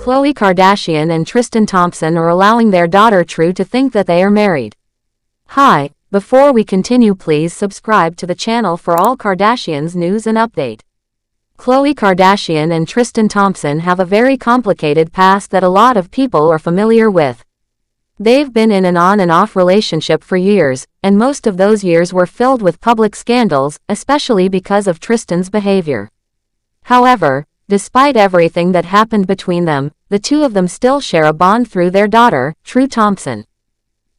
Khloe Kardashian and Tristan Thompson are allowing their daughter True to think that they are married. Hi, before we continue, please subscribe to the channel for all Kardashians news and update. Khloe Kardashian and Tristan Thompson have a very complicated past that a lot of people are familiar with. They've been in an on and off relationship for years, and most of those years were filled with public scandals, especially because of Tristan's behavior. However, despite everything that happened between them, the two of them still share a bond through their daughter, True Thompson.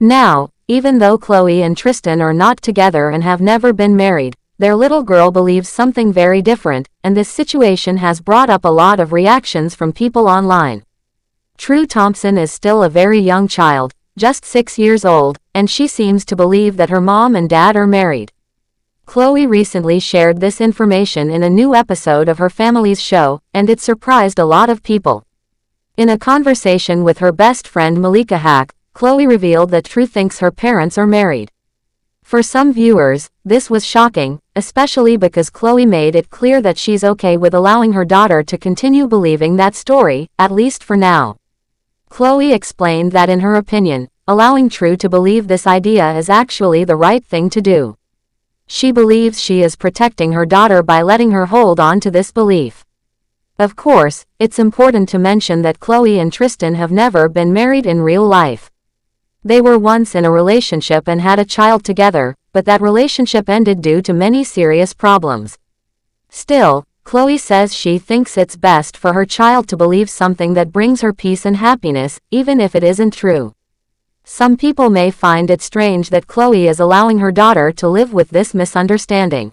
Now, even though Khloe and Tristan are not together and have never been married, their little girl believes something very different, and this situation has brought up a lot of reactions from people online. True Thompson is still a very young child, just 6 years old, and she seems to believe that her mom and dad are married. Khloe recently shared this information in a new episode of her family's show, and it surprised a lot of people. In a conversation with her best friend Malika Haqq, Khloe revealed that True thinks her parents are married. For some viewers, this was shocking, especially because Khloe made it clear that she's okay with allowing her daughter to continue believing that story, at least for now. Khloe explained that in her opinion, allowing True to believe this idea is actually the right thing to do. She believes she is protecting her daughter by letting her hold on to this belief. Of course, it's important to mention that Khloe and Tristan have never been married in real life. They were once in a relationship and had a child together, but that relationship ended due to many serious problems. Still, Khloe says she thinks it's best for her child to believe something that brings her peace and happiness, even if it isn't true. Some people may find it strange that Khloe is allowing her daughter to live with this misunderstanding.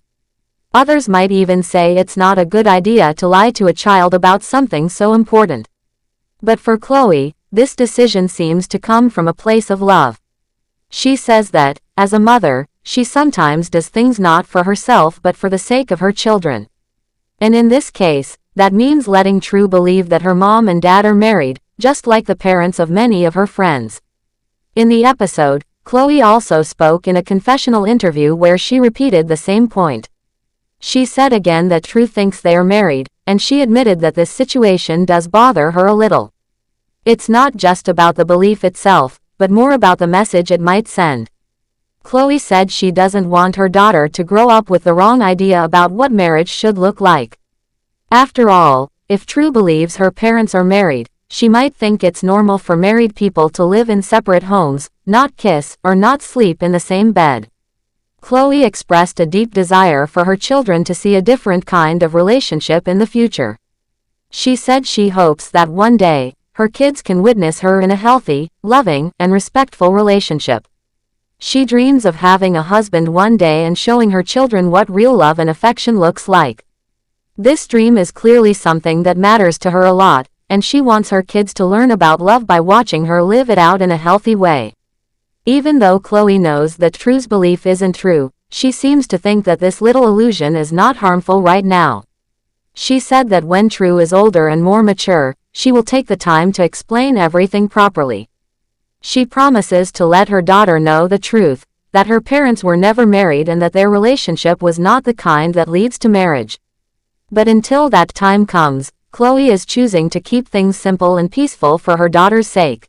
Others might even say it's not a good idea to lie to a child about something so important. But for Khloe, this decision seems to come from a place of love. She says that, as a mother, she sometimes does things not for herself but for the sake of her children. And in this case, that means letting True believe that her mom and dad are married, just like the parents of many of her friends. In the episode, Khloe also spoke in a confessional interview where she repeated the same point. She said again that True thinks they are married, and she admitted that this situation does bother her a little. It's not just about the belief itself, but more about the message it might send. Khloe said she doesn't want her daughter to grow up with the wrong idea about what marriage should look like. After all, if True believes her parents are married, she might think it's normal for married people to live in separate homes, not kiss, or not sleep in the same bed. Khloe expressed a deep desire for her children to see a different kind of relationship in the future. She said she hopes that one day, her kids can witness her in a healthy, loving, and respectful relationship. She dreams of having a husband one day and showing her children what real love and affection looks like. This dream is clearly something that matters to her a lot, and she wants her kids to learn about love by watching her live it out in a healthy way. Even though Khloe knows that True's belief isn't true, she seems to think that this little illusion is not harmful right now. She said that when True is older and more mature, she will take the time to explain everything properly. She promises to let her daughter know the truth, that her parents were never married and that their relationship was not the kind that leads to marriage. But until that time comes, Khloe is choosing to keep things simple and peaceful for her daughter's sake.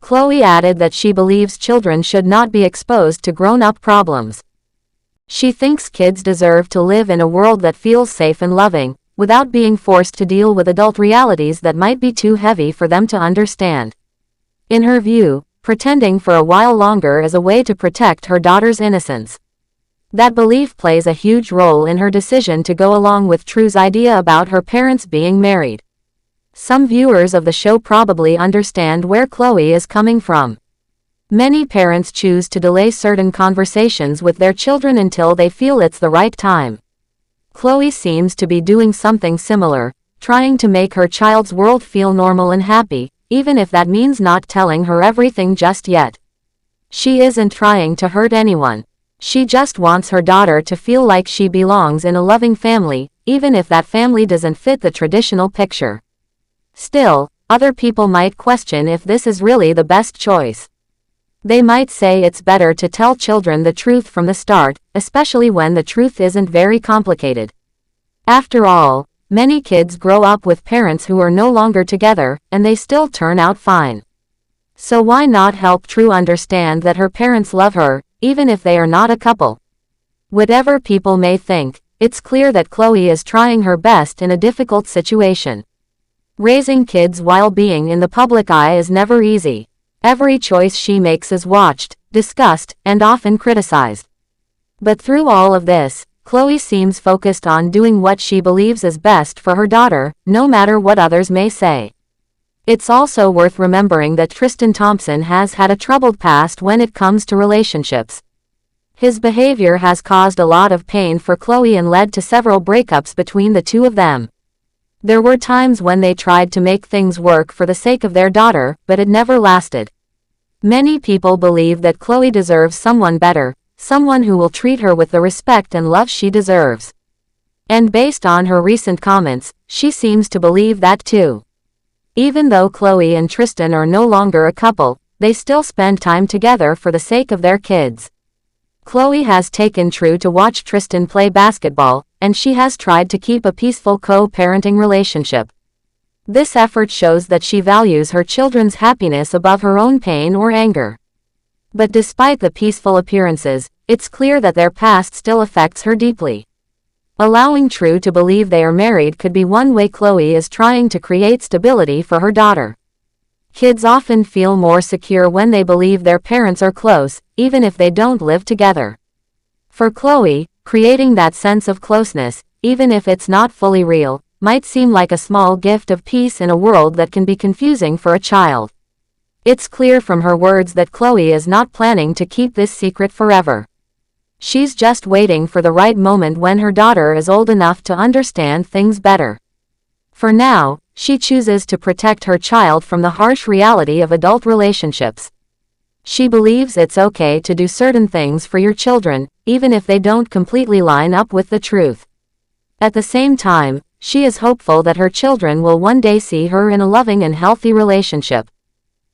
Khloe added that she believes children should not be exposed to grown-up problems. She thinks kids deserve to live in a world that feels safe and loving, without being forced to deal with adult realities that might be too heavy for them to understand. In her view, pretending for a while longer is a way to protect her daughter's innocence. That belief plays a huge role in her decision to go along with True's idea about her parents being married. Some viewers of the show probably understand where Khloe is coming from. Many parents choose to delay certain conversations with their children until they feel it's the right time. Khloe seems to be doing something similar, trying to make her child's world feel normal and happy, even if that means not telling her everything just yet. She isn't trying to hurt anyone. She just wants her daughter to feel like she belongs in a loving family, even if that family doesn't fit the traditional picture. Still, other people might question if this is really the best choice. They might say it's better to tell children the truth from the start, especially when the truth isn't very complicated. After all, Many kids grow up with parents who are no longer together, and they still turn out fine. So why not help True understand that her parents love her, even if they are not a couple? Whatever people may think, it's clear that Khloe is trying her best in a difficult situation. Raising kids while being in the public eye is never easy. Every choice she makes is watched, discussed, and often criticized. But through all of this, Khloe seems focused on doing what she believes is best for her daughter, no matter what others may say. It's also worth remembering that Tristan Thompson has had a troubled past when it comes to relationships. His behavior has caused a lot of pain for Khloe and led to several breakups between the two of them. There were times when they tried to make things work for the sake of their daughter, but it never lasted. Many people believe that Khloe deserves someone better, someone who will treat her with the respect and love she deserves. And based on her recent comments, she seems to believe that too. Even though Khloe and Tristan are no longer a couple, they still spend time together for the sake of their kids. Khloe has taken True to watch Tristan play basketball, and she has tried to keep a peaceful co-parenting relationship. This effort shows that she values her children's happiness above her own pain or anger. But despite the peaceful appearances, it's clear that their past still affects her deeply. Allowing True to believe they are married could be one way Khloe is trying to create stability for her daughter. Kids often feel more secure when they believe their parents are close, even if they don't live together. For Khloe, creating that sense of closeness, even if it's not fully real, might seem like a small gift of peace in a world that can be confusing for a child. It's clear from her words that Khloe is not planning to keep this secret forever. She's just waiting for the right moment when her daughter is old enough to understand things better. For now, she chooses to protect her child from the harsh reality of adult relationships. She believes it's okay to do certain things for your children, even if they don't completely line up with the truth. At the same time, she is hopeful that her children will one day see her in a loving and healthy relationship.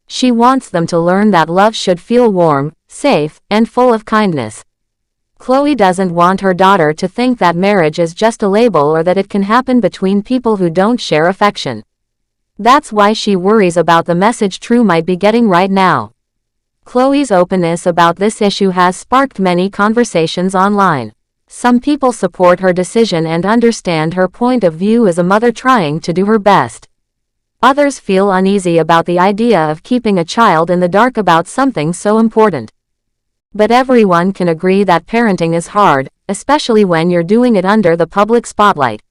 She wants them to learn that love should feel warm, safe, and full of kindness. Khloe doesn't want her daughter to think that marriage is just a label or that it can happen between people who don't share affection. That's why she worries about the message True might be getting right now. Khloe's openness about this issue has sparked many conversations online. Some people support her decision and understand her point of view as a mother trying to do her best. Others feel uneasy about the idea of keeping a child in the dark about something so important. But everyone can agree that parenting is hard, especially when you're doing it under the public spotlight.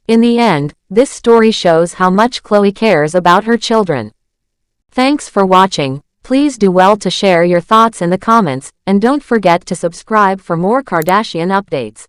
In the end, this story shows how much Khloe cares about her children. Thanks for watching. Please do well to share your thoughts in the comments, and don't forget to subscribe for more Kardashian updates.